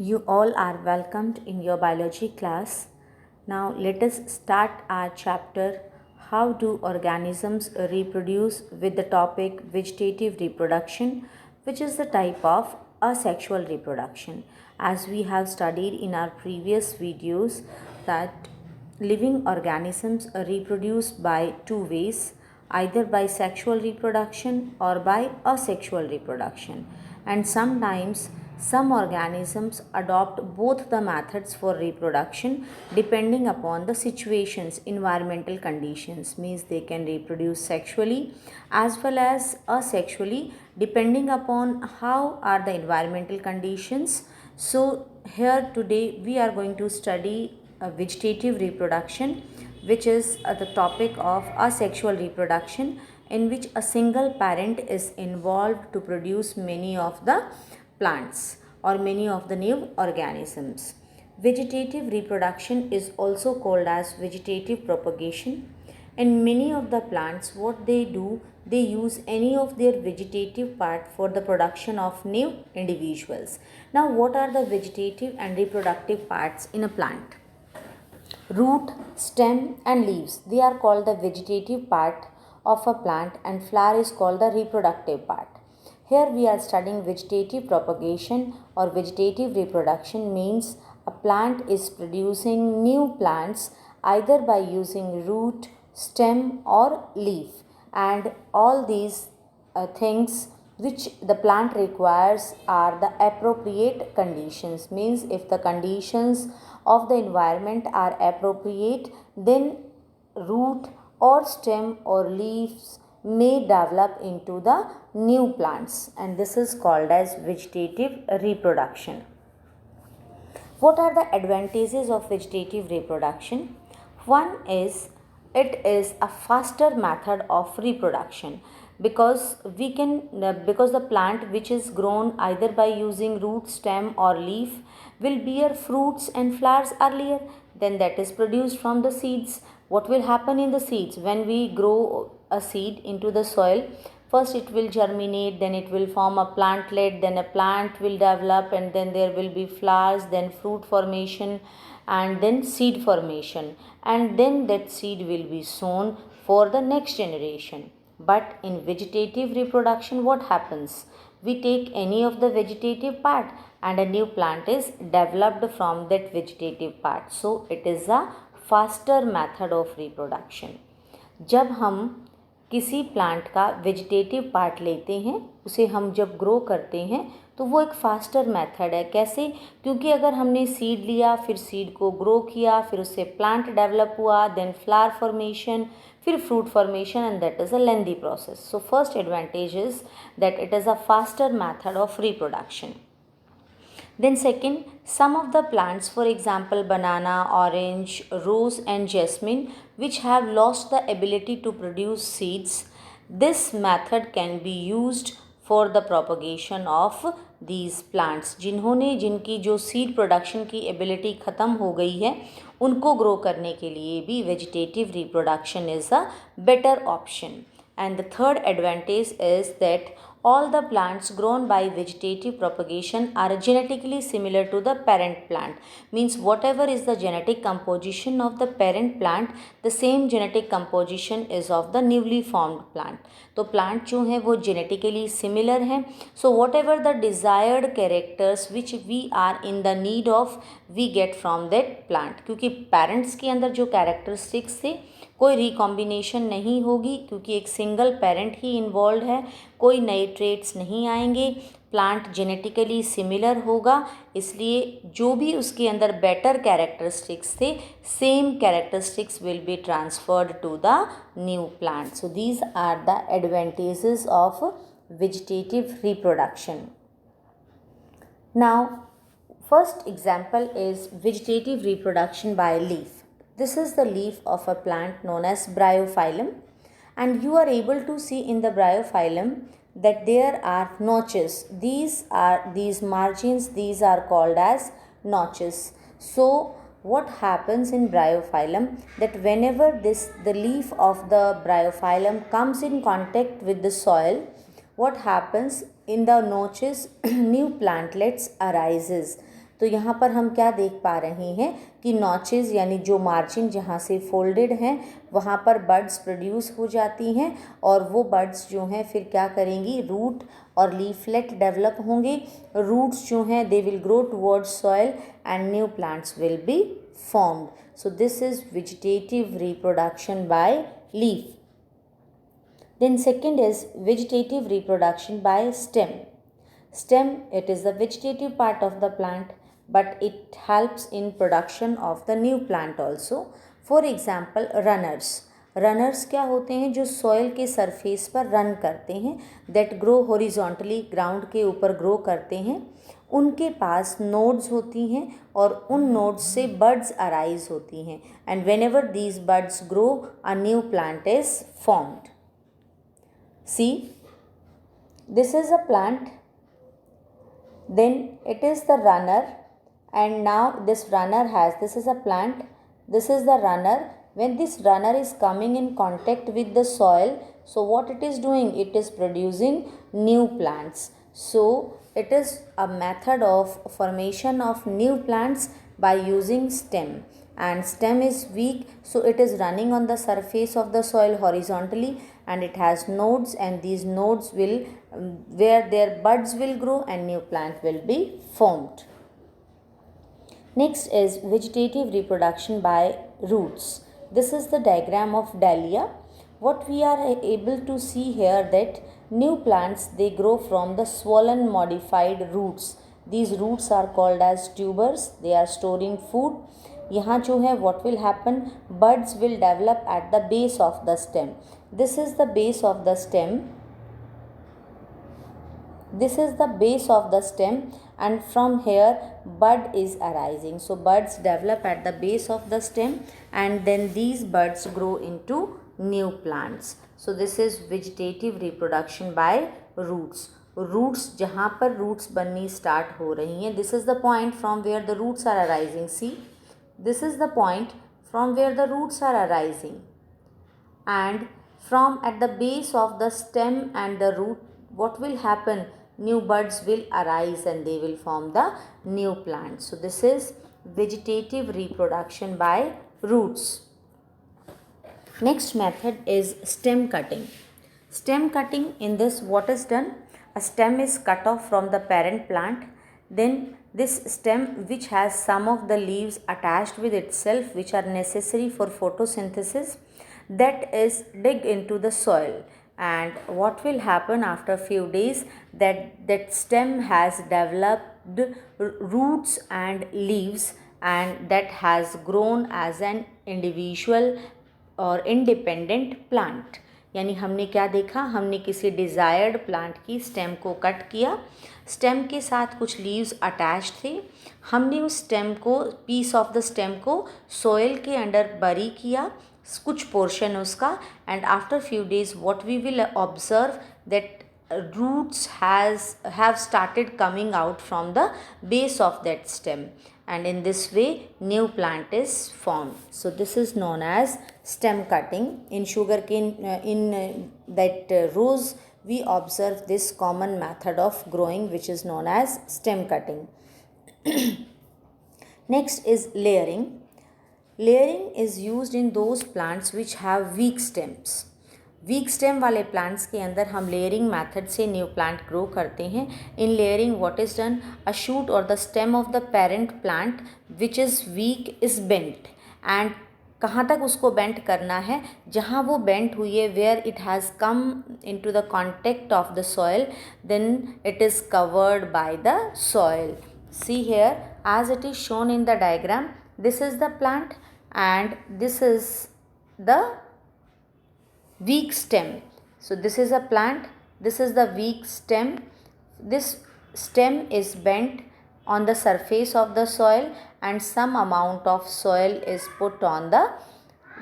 You all are welcomed in your biology class. Now let us start our chapter How do organisms reproduce with the topic vegetative reproduction, which is the type of asexual reproduction. As we have studied in our previous videos that living organisms reproduce by two ways, either by sexual reproduction or by asexual reproduction, and sometimes some organisms adopt both the methods for reproduction depending upon the situations, environmental conditions, means they can reproduce sexually as well as asexually depending upon how are the environmental conditions. So here today we are going to study vegetative reproduction, which is the topic of asexual reproduction, in which a single parent is involved to produce many of the plants or many of the new organisms. Vegetative reproduction is also called as vegetative propagation. In many of the plants, what they do, they use any of their vegetative part for the production of new individuals. Now, what are the vegetative and reproductive parts in a plant? Root, stem and leaves, they are called the vegetative part of a plant, and flower is called the reproductive part. Here we are studying vegetative propagation or vegetative reproduction, means a plant is producing new plants either by using root, stem or leaf, and all these things which the plant requires are the appropriate conditions, means if the conditions of the environment are appropriate, then root or stem or leaves may develop into the new plants, and this is called as vegetative reproduction. What are the advantages of vegetative reproduction? One is it is a faster method of reproduction, because because the plant which is grown either by using root, stem or leaf will bear fruits and flowers earlier, then that is produced from the seeds. What will happen in the seeds when we grow a seed into the soil? First it will germinate, then it will form a plantlet, then a plant will develop, and then there will be flowers, then fruit formation, and then seed formation, and then that seed will be sown for the next generation. But in vegetative reproduction, what happens? We take any of the vegetative part and a new plant is developed from that vegetative part. So it is a faster method of reproduction. जब हम किसी plant का vegetative part लेते हैं, उसे हम जब grow करते हैं तो वो एक फास्टर मेथड है. कैसे? क्योंकि अगर हमने सीड लिया, फिर सीड को ग्रो किया, फिर उससे प्लांट डेवलप हुआ, देन फ्लावर फॉर्मेशन, फिर fruit formation, and that is a lengthy process. So first advantage is that it is a faster method of reproduction. Then second, some of the plants, for example banana, orange, rose and jasmine, which have lost the ability to produce seeds, this method can be used for the propagation of these plants. जिनकी जो seed production की ability ख़त्म हो गई है, उनको grow करने के लिए भी vegetative reproduction is a better option. And the third advantage is that all the plants grown by vegetative propagation are genetically similar to the parent plant. Means whatever is the genetic composition of the parent plant, the same genetic composition is of the newly formed plant. तो plant जो हैं वो genetically similar हैं. So whatever the desired characters which we are in the need of, we get from that plant. क्योंकि parents के अंदर जो characteristics थे, कोई रिकॉम्बिनेशन नहीं होगी, क्योंकि एक सिंगल पेरेंट ही इन्वॉल्व है, कोई नए ट्रेट्स नहीं आएंगे, प्लांट जेनेटिकली सिमिलर होगा, इसलिए जो भी उसके अंदर बेटर कैरेक्टरिस्टिक्स थे, same characteristics will be transferred to the new plant. So these are the advantages of vegetative reproduction. Now first example is vegetative reproduction by leaf. This is the leaf of a plant known as bryophyllum, and you are able to see in the bryophyllum that there are notches. These margins, these are called as notches. So what happens in bryophyllum, that whenever the leaf of the bryophyllum comes in contact with the soil, what happens in the notches? New plantlets arises. तो यहाँ पर हम क्या देख पा रहे हैं कि नॉचेस यानी जो मार्जिन जहाँ से फोल्डेड हैं वहाँ पर बड्स प्रोड्यूस हो जाती हैं और वो बड्स जो हैं फिर क्या करेंगी, रूट और लीफलेट डेवलप होंगे। रूट्स जो हैं they will grow towards soil and new plants will be formed. So this is vegetative reproduction by leaf. Then second is vegetative reproduction by stem. Stem, it is the vegetative part of the plant, but it helps in production of the new plant also. For example, runners. Runners क्या होते हैं, जो soil के surface पर run करते हैं, that grow horizontally, ground के ऊपर ग्रो करते हैं। उनके पास नोड्स होती हैं और उन नोड्स से बड्स अराइज होती हैं and whenever these buds grow a new plant is formed. See, this is a plant, then it is the runner, and now this runner has, this is a plant, this is the runner. When this runner is coming in contact with the soil, so what it is doing, it is producing new plants. So it is a method of formation of new plants by using stem, and stem is weak, so it is running on the surface of the soil horizontally, and it has nodes, and these nodes will where their buds will grow and new plant will be formed. Next is vegetative reproduction by roots. This is the diagram of dahlia. What we are able to see here, that new plants, they grow from the swollen modified roots. These roots are called as tubers. They are storing food. यहाँ जो है what will happen, buds will develop at the base of the stem. This is the base of the stem. This is the base of the stem, and from here bud is arising. So buds develop at the base of the stem, and then these buds grow into new plants. So this is vegetative reproduction by roots. Roots, जहाँ पर roots बननी start हो रही हैं, this is the point from where the roots are arising. See, this is the point from where the roots are arising, and from at the base of the stem and the root, what will happen, new buds will arise and they will form the new plant. So this is vegetative reproduction by roots. Next method is stem cutting. Stem cutting, in this what is done, a stem is cut off from the parent plant, then this stem, which has some of the leaves attached with itself which are necessary for photosynthesis, that is dig into the soil, and what will happen after few days, that stem has developed roots and leaves, and that has grown as an individual और independent plant. यानी हमने क्या देखा, हमने किसी desired plant की stem को cut किया, स्टेम के साथ कुछ लीव्स अटैच थे, हमने उस स्टेम को, पीस ऑफ द स्टेम को सॉइल के अंडर बरी किया, कुछ पोर्शन उसका, and after few days what we will observe that roots have started coming out from the base of that stem, and in this way new plant is formed. So this is known as stem cutting. In sugarcane, in that rose, we observe this common method of growing, which is known as stem cutting. Next is layering. Layering is used in those plants which have weak stems. Weak stem वाले plants के अंदर हम layering method से new plant grow करते हैं. In layering what is done, a shoot और the stem of the parent plant which is weak is bent, and कहाँ तक उसको बेंट करना है, जहाँ वो बेंट हुई है, where it has come into the contact of the soil, then it is covered by the soil. See here as it is shown in the diagram, this is the plant and this is the weak stem. So this is a plant, this is the weak stem. This stem is bent on the surface of the soil and some amount of soil is put on the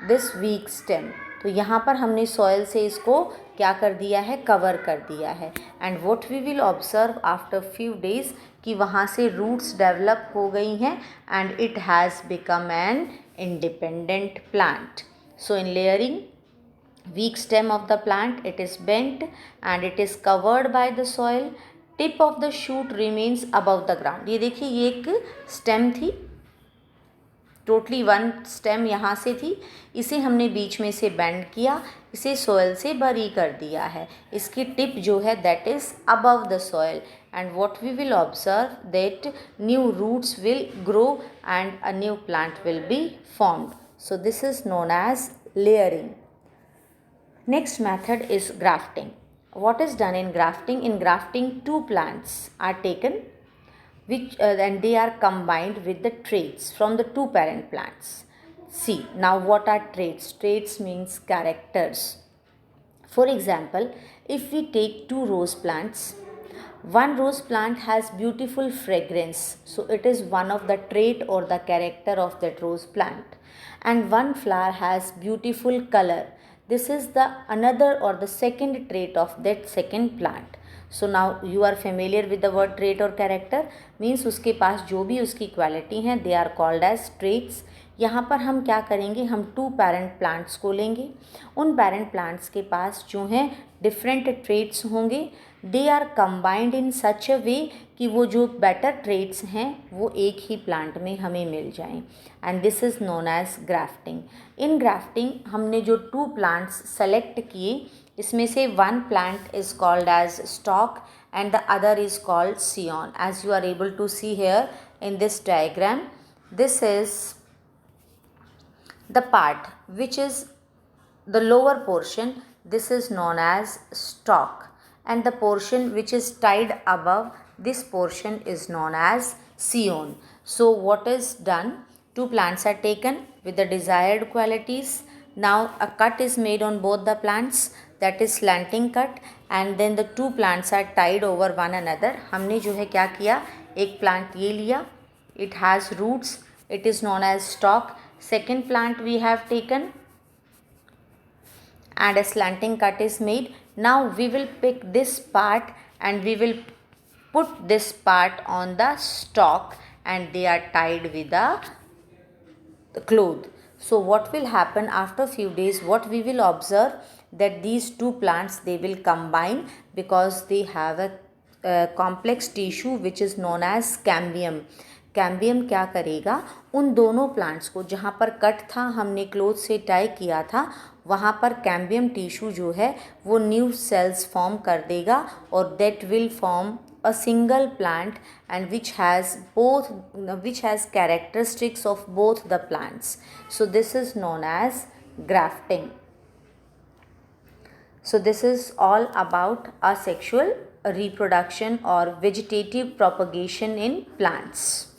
this weak stem. तो यहाँ पर हमने soil से इसको क्या कर दिया है, कवर कर दिया है. And what we will observe after few days कि वहाँ से रूट्स डेवलप हो गई हैं and it has become an independent plant. So in layering, weak stem of the plant, it is bent and it is covered by the soil tip of the shoot remains above the ground. ये देखिए ये एक stem थी, totally one stem यहाँ से थी, इसे हमने बीच में से बेंड किया, इसे सॉइल से बरी कर दिया है। इसकी टिप जो है that is above the soil, and what we will observe that new roots will grow and a new plant will be formed. So this is known as layering. Next method is grafting. What is done in grafting? In grafting, two plants are taken and they are combined with the traits from the two parent plants. See, now what are traits? Traits means characters. For example, if we take two rose plants, one rose plant has beautiful fragrance, so it is one of the trait or the character of that rose plant. And one flower has beautiful color, this is the another or the second trait of that second plant. So now you are familiar with the word trait or character, means उसके पास जो भी उसकी quality हैं they are called as traits. यहाँ पर हम क्या करेंगे, हम टू पेरेंट प्लांट्स को लेंगे, उन पेरेंट प्लांट्स के पास जो हैं डिफरेंट ट्रेट्स होंगे, दे आर कंबाइंड इन सच अ वे कि वो जो बेटर ट्रेट्स हैं वो एक ही प्लांट में हमें मिल जाएं, and this is known as grafting. In grafting हमने जो टू प्लांट्स सेलेक्ट किए, इसमें से one plant is called as stock and the other is called scion. As you are able to see here in this diagram, this is the part which is the lower portion, this is known as stalk, and the portion which is tied above this portion is known as scion. So what is done, two plants are taken with the desired qualities. Now a cut is made on both the plants, that is slanting cut, and then the two plants are tied over one another. हमने जो है क्या किया, एक plant ये लिया, it has roots, it is known as stalk. Second plant we have taken and a slanting cut is made. Now we will pick this part and we will put this part on the stalk and they are tied with the cloth. So what will happen after few days, what we will observe that these two plants they will combine because they have a complex tissue which is known as cambium. Cambium क्या करेगा, उन दोनों plants को जहाँ पर cut था हमने cloth से टाई किया था, वहाँ पर कैम्बियम टिश्यू जो है वो न्यू सेल्स फॉर्म कर देगा और that will form a single plant and which has characteristics of both the plants. So this is known as grafting. So this is all about asexual reproduction or vegetative propagation in plants.